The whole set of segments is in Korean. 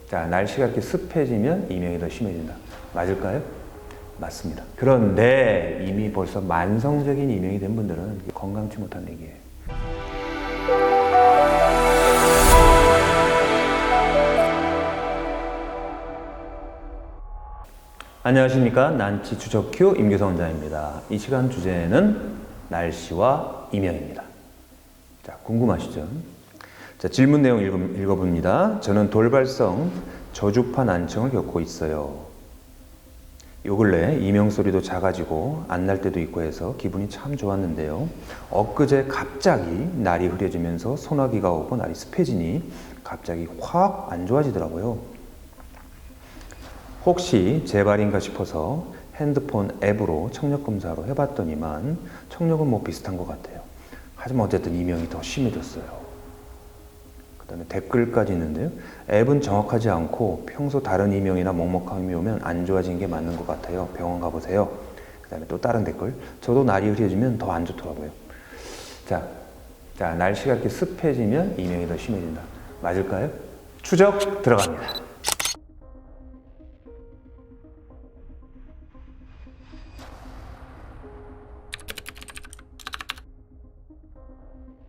자, 날씨가 이렇게 습해지면 이명이 더 심해진다. 맞을까요? 맞습니다. 그런데 이미 벌써 만성적인 이명이 된 분들은 건강치 못한 얘기예요. 안녕하십니까. 난치 주석큐 임규성 원장입니다. 이 시간 주제는 날씨와 이명입니다. 자, 궁금하시죠? 자, 질문 내용 읽어봅니다. 저는 돌발성 저주파 난청을 겪고 있어요. 요 근래 이명 소리도 작아지고 안 날 때도 있고 해서 기분이 참 좋았는데요. 엊그제 갑자기 날이 흐려지면서 소나기가 오고 날이 습해지니 갑자기 확 안 좋아지더라고요. 혹시 재발인가 싶어서 핸드폰 앱으로 청력 검사로 해봤더니만 청력은 뭐 비슷한 것 같아요. 하지만 어쨌든 이명이 더 심해졌어요. 그 다음에 댓글까지 있는데요. 앱은 정확하지 않고 평소 다른 이명이나 먹먹함이 오면 안 좋아진 게 맞는 것 같아요. 병원 가보세요. 그 다음에 또 다른 댓글. 저도 날이 흐려지면 더 안 좋더라고요. 자, 날씨가 이렇게 습해지면 이명이 더 심해진다. 맞을까요? 추적 들어갑니다.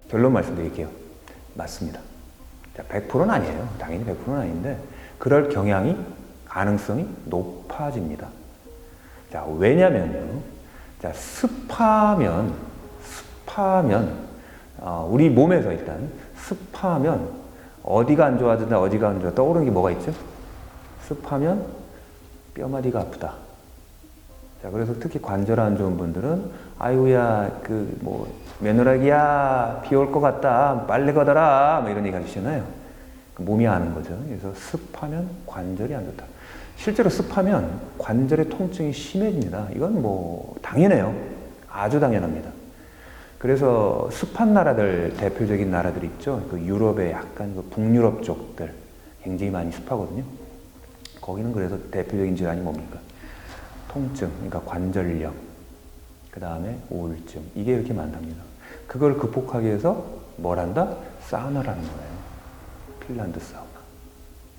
결론 말씀드릴게요. 맞습니다. 자, 100%는 아니에요. 당연히 100%는 아닌데 그럴 가능성이 높아집니다. 자, 왜냐면요. 자, 습하면 우리 몸에서 일단 습하면 어디가 안 좋아진다, 어디가 안 좋아 떠오르는 게 뭐가 있죠? 습하면 뼈마디가 아프다. 자, 그래서 특히 관절 안 좋은 분들은 아이고야 며느라기야 비 올 것 같다 빨래 걷어라 뭐 이런 얘기 하시잖아요. 몸이 아는 거죠. 그래서 습하면 관절이 안 좋다. 실제로 습하면 관절의 통증이 심해집니다. 이건 뭐 당연해요. 아주 당연합니다. 그래서 습한 나라들, 대표적인 나라들 있죠. 그 유럽의 약간 그 북유럽 쪽들 굉장히 많이 습하거든요. 거기는 그래서 대표적인 질환이 뭡니까? 통증, 그러니까 관절염, 그 다음에 우울증, 이게 이렇게 많답니다. 그걸 극복하기 위해서 뭘 한다? 사우나를 하는 거예요. 핀란드 사우나.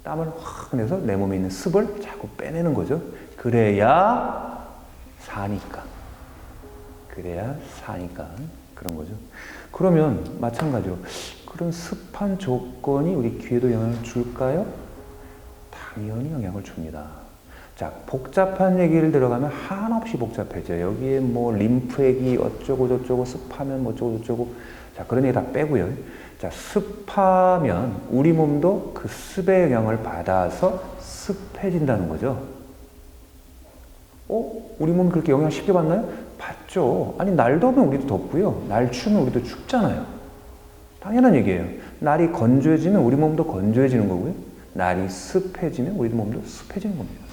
땀을 확 내서 내 몸에 있는 습을 자꾸 빼내는 거죠. 그래야 사니까. 그런 거죠. 그러면 마찬가지로 그런 습한 조건이 우리 귀에도 영향을 줄까요? 당연히 영향을 줍니다. 자, 복잡한 얘기를 들어가면 한없이 복잡해져요. 여기에 뭐 림프액이 어쩌고 저쩌고 습하면 뭐 어쩌고 저쩌고. 자, 그런 얘기 다 빼고요. 자, 습하면 우리 몸도 그 습의 영향을 받아서 습해진다는 거죠. 우리 몸 그렇게 영향 쉽게 받나요? 받죠. 아니, 날 더우면 우리도 덥고요. 날 추우면 우리도 춥잖아요. 당연한 얘기예요. 날이 건조해지면 우리 몸도 건조해지는 거고요. 날이 습해지면 우리 몸도 습해지는 겁니다.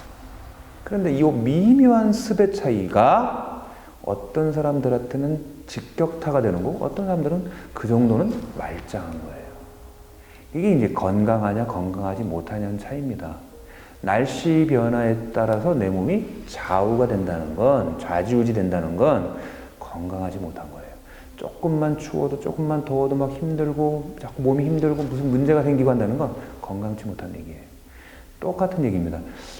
그런데 이 미묘한 습의 차이가 어떤 사람들한테는 직격타가 되는 거고 어떤 사람들은 그 정도는 말짱한 거예요. 이게 이제 건강하냐 건강하지 못하냐는 차이입니다. 날씨 변화에 따라서 내 몸이 좌우가 된다는 건, 좌지우지 된다는 건 건강하지 못한 거예요. 조금만 추워도 조금만 더워도 막 힘들고 자꾸 몸이 힘들고 무슨 문제가 생기고 한다는 건 건강치 못한 얘기예요. 똑같은 얘기입니다.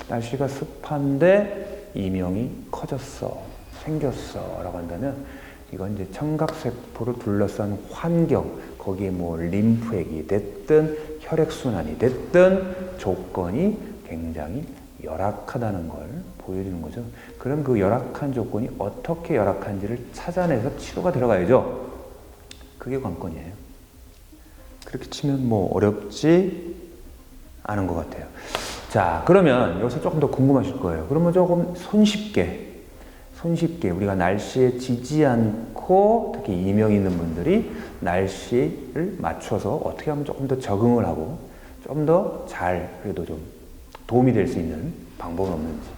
날씨가 습한데 이명이 생겼어 라고 한다면 이건 이제 청각세포를 둘러싼 환경, 거기에 뭐 림프액이 됐든 혈액순환이 됐든 조건이 굉장히 열악하다는 걸 보여주는 거죠. 그럼 그 열악한 조건이 어떻게 열악한지를 찾아내서 치료가 들어가야죠. 그게 관건이에요. 그렇게 치면 뭐 어렵지 않은 것 같아요. 자, 그러면 여기서 조금 더 궁금하실 거예요. 그러면 조금 손쉽게 우리가 날씨에 지지 않고 특히 이명 있는 분들이 날씨를 맞춰서 어떻게 하면 조금 더 적응을 하고 좀 더 그래도 좀 도움이 될 수 있는 방법은 없는지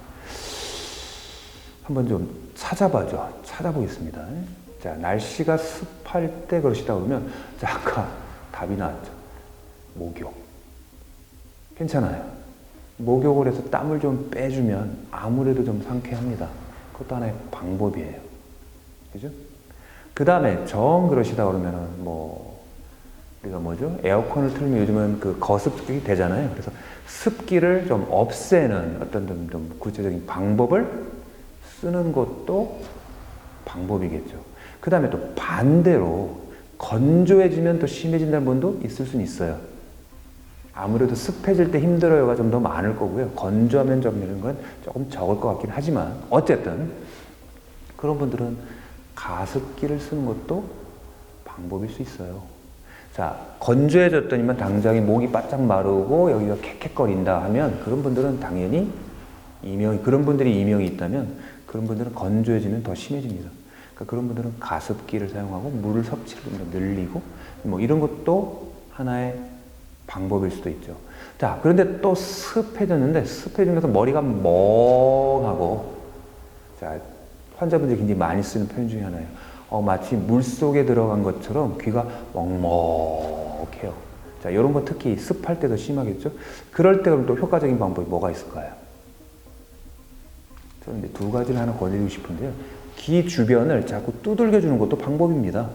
한번 좀 찾아보겠습니다. 자, 날씨가 습할 때 그러시다 그러면 자, 아까 답이 나왔죠. 목욕. 괜찮아요. 목욕을 해서 땀을 좀 빼주면 아무래도 좀 상쾌합니다. 그것도 하나의 방법이에요. 그죠? 그 다음에 정 그러시다 그러면은 뭐 우리가 뭐죠? 에어컨을 틀면 요즘은 그 거습기 되잖아요. 그래서 습기를 좀 없애는 어떤 좀 구체적인 방법을 쓰는 것도 방법이겠죠. 그 다음에 또 반대로 건조해지면 더 심해진다는 분도 있을 수는 있어요. 아무래도 습해질 때 힘들어요가 좀 더 많을 거고요. 건조하면 좀 이런 건 조금 적을 것 같긴 하지만 어쨌든 그런 분들은 가습기를 쓰는 것도 방법일 수 있어요. 자, 건조해졌더니만 당장에 목이 바짝 마르고 여기가 캑캑거린다 하면 그런 분들은 당연히 그런 분들이 이명이 있다면 그런 분들은 건조해지면 더 심해집니다. 그러니까 그런 분들은 가습기를 사용하고 물을 섭취를 좀 늘리고 뭐 이런 것도 하나의 방법일 수도 있죠. 자, 그런데 또 습해지면서 머리가 멍하고, 자, 환자분들이 굉장히 많이 쓰는 표현 중에 하나예요. 마치 물 속에 들어간 것처럼 귀가 먹먹해요. 자, 이런 거 특히 습할 때 더 심하겠죠? 그럴 때 그럼 또 효과적인 방법이 뭐가 있을까요? 저는 이제 두 가지를 하나 권해드리고 싶은데요. 귀 주변을 자꾸 두들겨주는 것도 방법입니다.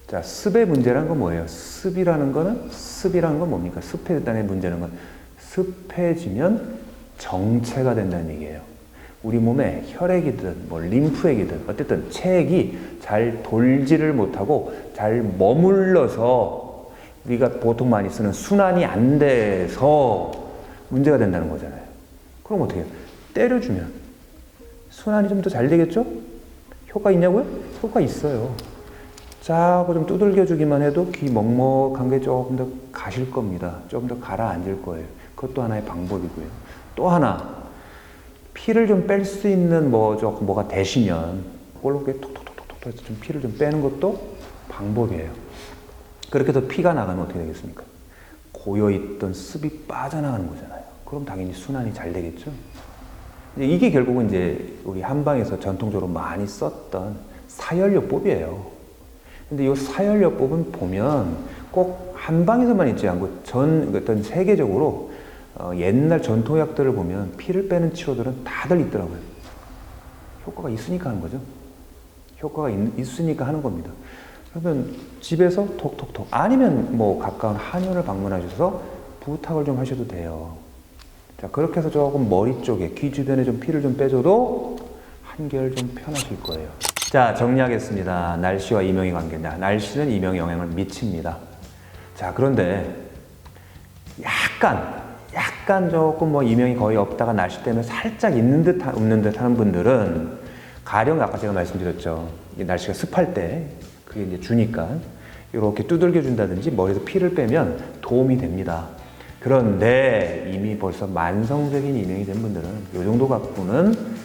자, 습의 문제란 건 뭐예요? 습이라는 건 뭡니까? 습해졌다는 문제는 건 습해지면 정체가 된다는 얘기예요. 우리 몸에 혈액이든 뭐 림프액이든 어쨌든 체액이 잘 돌지를 못하고 잘 머물러서 우리가 보통 많이 쓰는 순환이 안 돼서 문제가 된다는 거잖아요. 그럼 어떻게 해요? 때려주면 순환이 좀 더 잘 되겠죠? 효과 있냐고요? 효과 있어요. 자고 좀 두들겨주기만 해도 귀 먹먹한 게 조금 더 가실 겁니다. 조금 더 가라앉을 거예요. 그것도 하나의 방법이고요. 또 하나, 피를 좀 뺄 수 있는 뭐가 되시면 그걸로 톡톡톡톡 해서 좀 피를 좀 빼는 것도 방법이에요. 그렇게 해서 피가 나가면 어떻게 되겠습니까? 고여있던 습이 빠져나가는 거잖아요. 그럼 당연히 순환이 잘 되겠죠? 이게 결국은 이제 우리 한방에서 전통적으로 많이 썼던 사열요법이에요. 근데 이 사열요법은 보면 꼭 한방에서만 있지 않고 어떤 세계적으로 옛날 전통약들을 보면 피를 빼는 치료들은 다들 있더라고요. 효과가 있으니까 하는 거죠. 효과가 있으니까 하는 겁니다. 그러면 집에서 톡톡톡 아니면 뭐 가까운 한의원을 방문하셔서 부탁을 좀 하셔도 돼요. 자, 그렇게 해서 조금 머리 쪽에 귀 주변에 좀 피를 좀 빼줘도 한결 좀 편하실 거예요. 자, 정리하겠습니다. 날씨와 이명의 관계입니다. 날씨는 이명에 영향을 미칩니다. 자, 그런데 약간 조금 뭐 이명이 거의 없다가 날씨 때문에 살짝 있는 듯 없는 듯 하는 분들은 가령 아까 제가 말씀드렸죠. 날씨가 습할 때 그게 이제 주니까 이렇게 두들겨 준다든지 머리에서 피를 빼면 도움이 됩니다. 그런데 이미 벌써 만성적인 이명이 된 분들은 이 정도 갖고는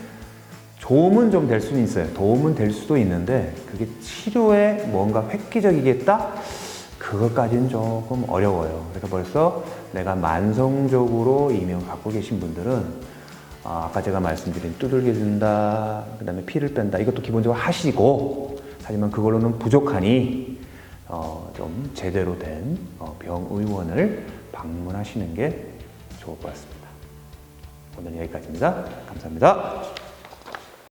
도움은 좀 될 수는 있어요. 도움은 될 수도 있는데 그게 치료에 뭔가 획기적이겠다? 그것까지는 조금 어려워요. 그래서 벌써 내가 만성적으로 이명 갖고 계신 분들은 아까 제가 말씀드린 두들겨준다, 그 다음에 피를 뺀다, 이것도 기본적으로 하시고, 하지만 그걸로는 부족하니 좀 제대로 된 병의원을 방문하시는 게 좋을 것 같습니다. 오늘 여기까지입니다. 감사합니다.